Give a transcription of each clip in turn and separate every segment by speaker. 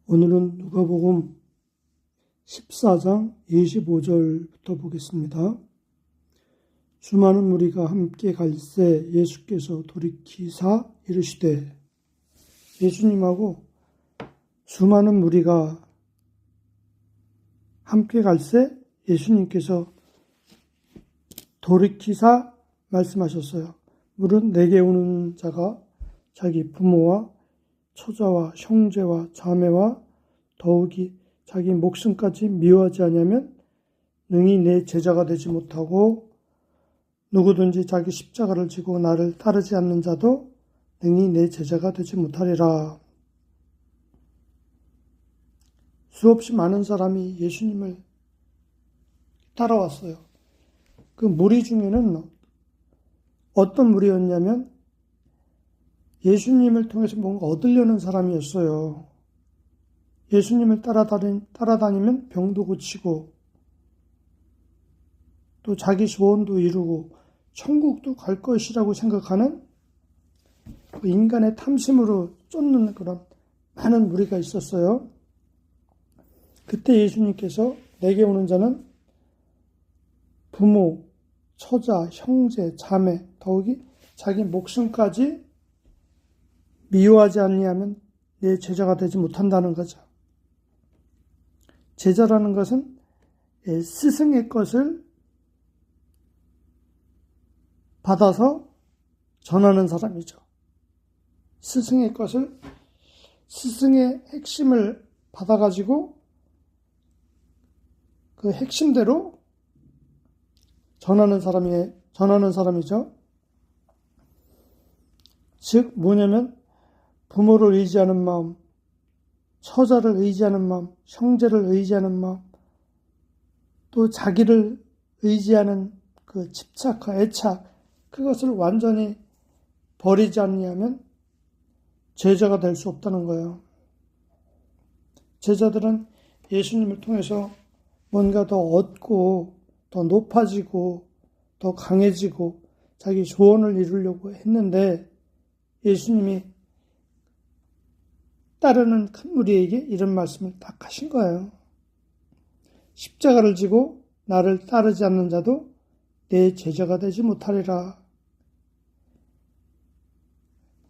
Speaker 1: 오늘은 누가복음 14장 25절부터 보겠습니다. 수많은 무리가 함께 갈새 예수께서 돌이키사 이르시되. 예수님하고 수많은 무리가 함께 갈새 예수님께서 돌이키사 말씀하셨어요. 물은 내게 오는 자가 자기 부모와 처자와 형제와 자매와 더욱이 자기 목숨까지 미워하지 아니하면 능히 내 제자가 되지 못하고, 누구든지 자기 십자가를 지고 나를 따르지 않는 자도 능히 내 제자가 되지 못하리라. 수없이 많은 사람이 예수님을 따라왔어요. 그 무리 중에는 어떤 무리였냐면 예수님을 통해서 뭔가 얻으려는 사람이었어요. 예수님을 따라다니면 병도 고치고 또 자기 소원도 이루고 천국도 갈 것이라고 생각하는 그 인간의 탐심으로 쫓는 그런 많은 무리가 있었어요. 그때 예수님께서 내게 오는 자는 부모, 처자, 형제, 자매, 더욱이 자기 목숨까지 미워하지 아니하면 내 제자가 되지 못한다는 거죠. 제자라는 것은 스승의 것을 받아서 전하는 사람이죠. 스승의 것을, 스승의 핵심을 받아가지고 그 핵심대로 전하는 사람이죠. 즉 뭐냐면 부모를 의지하는 마음, 처자를 의지하는 마음, 형제를 의지하는 마음, 또 자기를 의지하는 그 집착과 애착, 그것을 완전히 버리지 않냐면 제자가 될 수 없다는 거예요. 제자들은 예수님을 통해서 뭔가 더 얻고 더 높아지고 더 강해지고 자기 소원을 이루려고 했는데, 예수님이 따르는 큰 무리에게 이런 말씀을 딱 하신 거예요. 십자가를 지고 나를 따르지 않는 자도 내 제자가 되지 못하리라.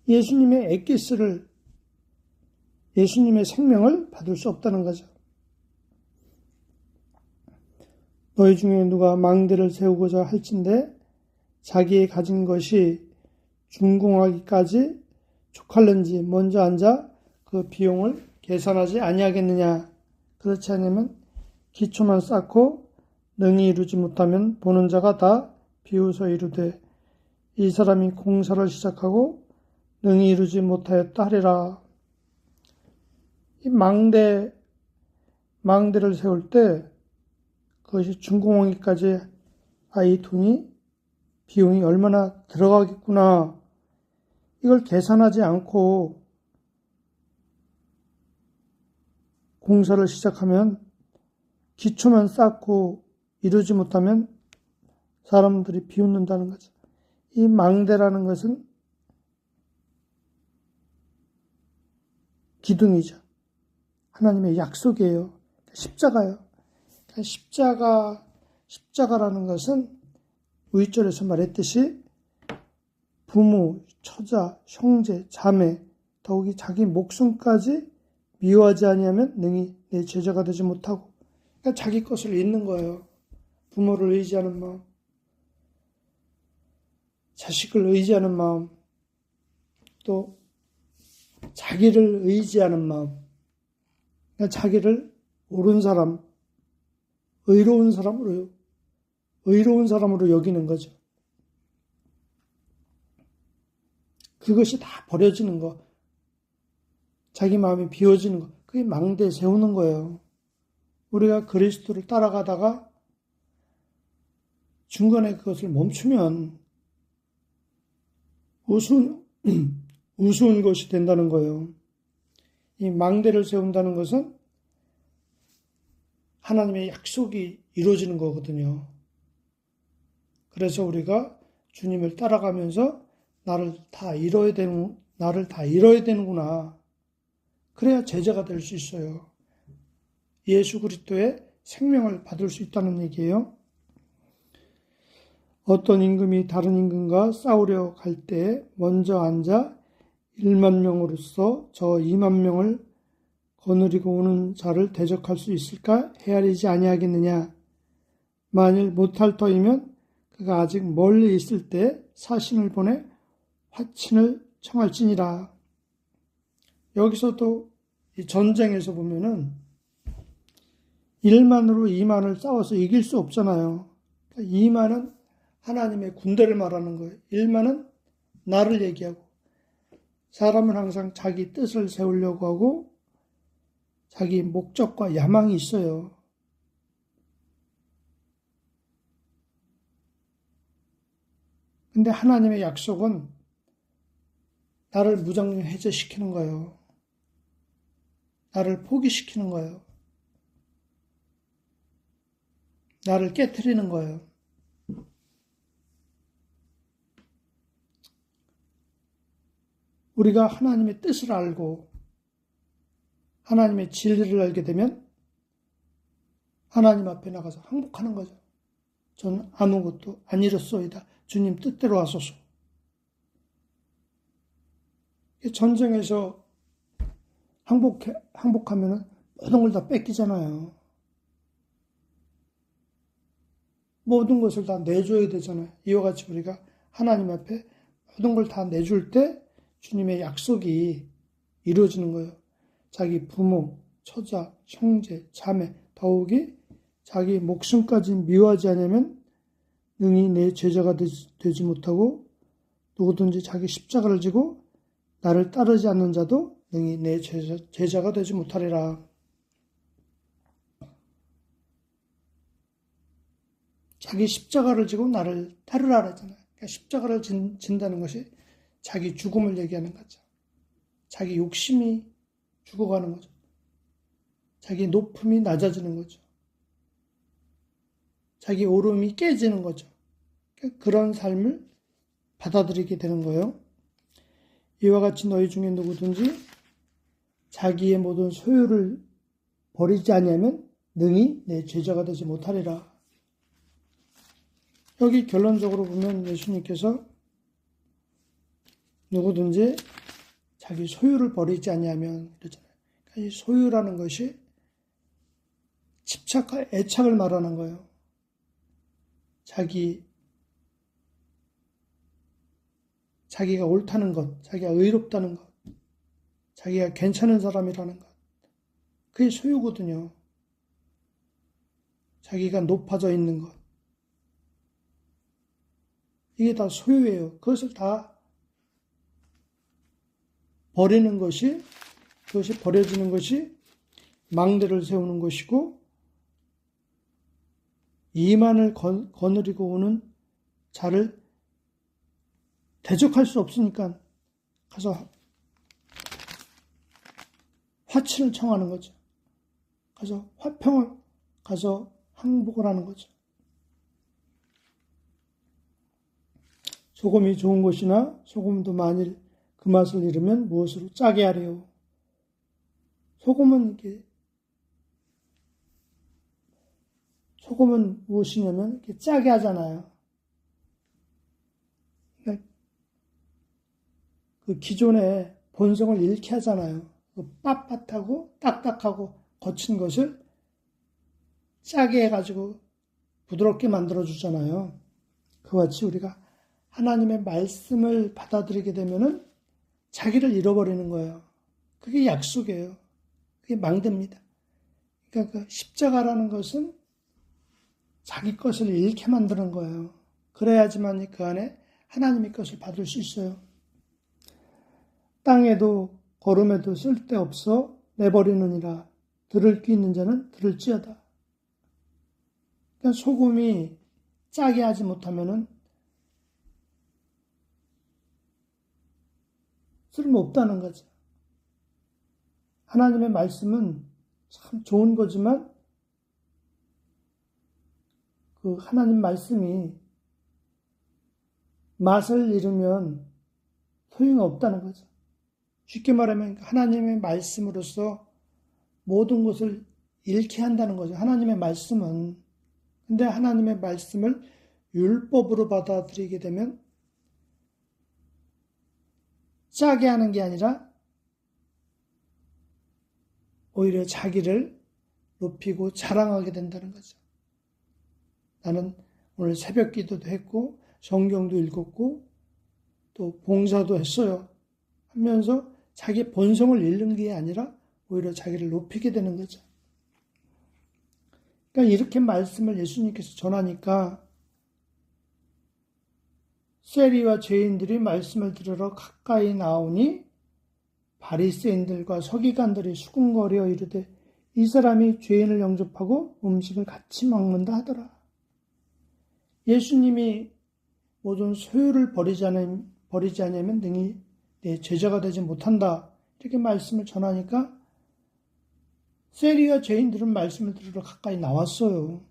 Speaker 1: 예수님의 엑기스를, 예수님의 생명을 받을 수 없다는 거죠. 너희 중에 누가 망대를 세우고자 할진대 자기의 가진 것이 준공하기까지 족할는지 먼저 앉아 그 비용을 계산하지 아니하겠느냐. 그렇지 않으면 기초만 쌓고 능히 이루지 못하면 보는 자가 다 비웃어 이르되 이 사람이 공사를 시작하고 능히 이루지 못하였다 하리라. 이 망대를 세울 때 그것이 준공하기까지 이 돈이, 비용이 얼마나 들어가겠구나, 이걸 계산하지 않고 공사를 시작하면, 기초만 쌓고 이루지 못하면 사람들이 비웃는다는 거죠. 이 망대라는 것은 기둥이죠. 하나님의 약속이에요. 십자가요. 십자가라는 것은 위절에서 말했듯이 부모, 처자, 형제, 자매, 더욱이 자기 목숨까지 미워하지 아니하면 능히 내 제자가 되지 못하고, 그러니까 자기 것을 잃는 거예요. 부모를 의지하는 마음, 자식을 의지하는 마음, 또 자기를 의지하는 마음, 그러니까 자기를 옳은 사람, 의로운 사람으로 여기는 거죠. 그것이 다 버려지는 거, 자기 마음이 비워지는 거, 그게 망대 세우는 거예요. 우리가 그리스도를 따라가다가 중간에 그것을 멈추면 우스운 것이 된다는 거예요. 이 망대를 세운다는 것은 하나님의 약속이 이루어지는 거거든요. 그래서 우리가 주님을 따라가면서 나를 다 잃어야 되는구나. 그래야 제자가 될 수 있어요. 예수 그리스도의 생명을 받을 수 있다는 얘기예요. 어떤 임금이 다른 임금과 싸우려 갈 때 먼저 앉아 1만 명으로서 저 2만 명을 거느리고 오는 자를 대적할 수 있을까 헤아리지 아니하겠느냐. 만일 못할 터이면 그가 아직 멀리 있을 때 사신을 보내 화친을 청할지니라. 여기서도 이 전쟁에서 보면은 1만으로 2만을 싸워서 이길 수 없잖아요. 2만은 하나님의 군대를 말하는 거예요. 1만은 나를 얘기하고, 사람은 항상 자기 뜻을 세우려고 하고 자기 목적과 야망이 있어요. 근데 하나님의 약속은 나를 무장력 해제시키는 거예요. 나를 포기시키는 거예요. 나를 깨트리는 거예요. 우리가 하나님의 뜻을 알고 하나님의 진리를 알게 되면 하나님 앞에 나가서 항복하는 거죠. 저는 아무것도 안 이뤘소이다. 주님 뜻대로 하소서. 전쟁에서 항복하면 모든 걸 다 뺏기잖아요. 모든 것을 다 내줘야 되잖아요. 이와 같이 우리가 하나님 앞에 모든 걸 다 내줄 때 주님의 약속이 이루어지는 거예요. 자기 부모, 처자, 형제, 자매, 더욱이 자기 목숨까지 미워하지 않으면 능히 내 제자가 되지 못하고 누구든지 자기 십자가를 지고 나를 따르지 않는 자도 능히 내 제자가 되지 못하리라. 자기 십자가를 지고 나를 따르라 그러잖아요. 그러니까 십자가를 진다는 것이 자기 죽음을 얘기하는 거죠. 자기 욕심이 죽어가는 거죠. 자기 높음이 낮아지는 거죠. 자기 오름이 깨지는 거죠. 그런 삶을 받아들이게 되는 거예요. 이와 같이 너희 중에 누구든지 자기의 모든 소유를 버리지 아니하면 능히 내 제자가 되지 못하리라. 여기 결론적으로 보면 예수님께서 누구든지 자기 소유를 버리지 아니하면 이러잖아요. 그러니까 이 소유라는 것이 집착과 애착을 말하는 거예요. 자기가 옳다는 것, 자기가 의롭다는 것, 자기가 괜찮은 사람이라는 것, 그게 소유거든요. 자기가 높아져 있는 것, 이게 다 소유예요. 그것을 다 버리는 것이, 그것이 버려지는 것이 망대를 세우는 것이고, 이만을 거느리고 오는 자를 대적할 수 없으니까 가서 화친을 청하는 거죠. 가서 화평을 가서 항복을 하는 거죠. 소금이 좋은 것이나 소금도 만일 그 맛을 잃으면 무엇으로 짜게 하래요. 소금은 무엇이냐면 이렇게 짜게 하잖아요. 그 기존의 본성을 잃게 하잖아요. 그 빳빳하고 딱딱하고 거친 것을 짜게 해가지고 부드럽게 만들어주잖아요. 그와 같이 우리가 하나님의 말씀을 받아들이게 되면은 자기를 잃어버리는 거예요. 그게 약속이에요. 그게 망대입니다. 그러니까 그 십자가라는 것은 자기 것을 잃게 만드는 거예요. 그래야지만 그 안에 하나님의 것을 받을 수 있어요. 땅에도 걸음에도 쓸데없어 내버리느니라. 들을 귀 있는 자는 들을지어다. 그러니까 소금이 짜게 하지 못하면은 쓸모없다는 거죠. 하나님의 말씀은 참 좋은 거지만 그 하나님 말씀이 맛을 잃으면 소용이 없다는 거죠. 쉽게 말하면 하나님의 말씀으로서 모든 것을 잃게 한다는 거죠. 하나님의 말씀은. 근데 하나님의 말씀을 율법으로 받아들이게 되면 짜게 하는 게 아니라 오히려 자기를 높이고 자랑하게 된다는 거죠. 나는 오늘 새벽 기도도 했고 성경도 읽었고 또 봉사도 했어요 하면서 자기 본성을 잃는 게 아니라 오히려 자기를 높이게 되는 거죠. 그러니까 이렇게 말씀을 예수님께서 전하니까 세리와 죄인들이 말씀을 들으러 가까이 나오니 바리새인들과 서기관들이 수군거려 이르되 이 사람이 죄인을 영접하고 음식을 같이 먹는다 하더라. 예수님이 모든 소유를 버리지 않으면 능히 내 제자가 되지 못한다. 이렇게 말씀을 전하니까 세리와 죄인들은 말씀을 들으러 가까이 나왔어요.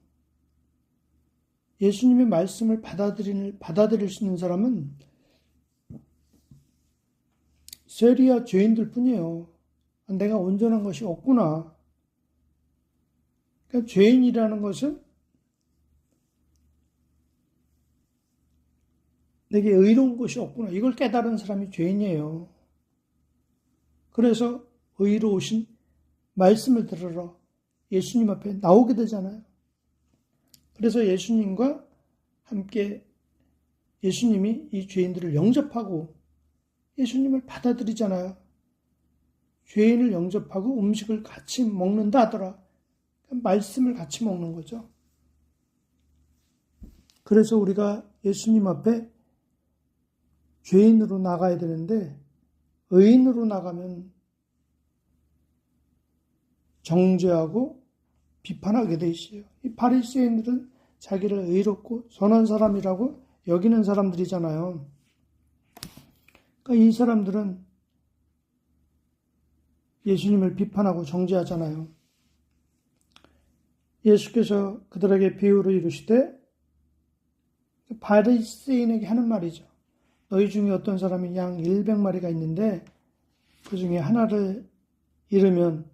Speaker 1: 예수님의 말씀을 받아들일 수 있는 사람은 세리와 죄인들 뿐이에요. 내가 온전한 것이 없구나. 그러니까 죄인이라는 것은 내게 의로운 것이 없구나. 이걸 깨달은 사람이 죄인이에요. 그래서 의로우신 말씀을 들으러 예수님 앞에 나오게 되잖아요. 그래서 예수님과 함께 예수님이 이 죄인들을 영접하고 예수님을 받아들이잖아요. 죄인을 영접하고 음식을 같이 먹는다 하더라. 말씀을 같이 먹는 거죠. 그래서 우리가 예수님 앞에 죄인으로 나가야 되는데 의인으로 나가면 정죄하고 비판하게 돼 있어요. 이 바리새인들은 자기를 의롭고 선한 사람이라고 여기는 사람들이잖아요. 그러니까 이 사람들은 예수님을 비판하고 정죄하잖아요. 예수께서 그들에게 비유를 이루시되 바리새인에게 하는 말이죠. 너희 중에 어떤 사람이 양 100마리가 있는데 그 중에 하나를 잃으면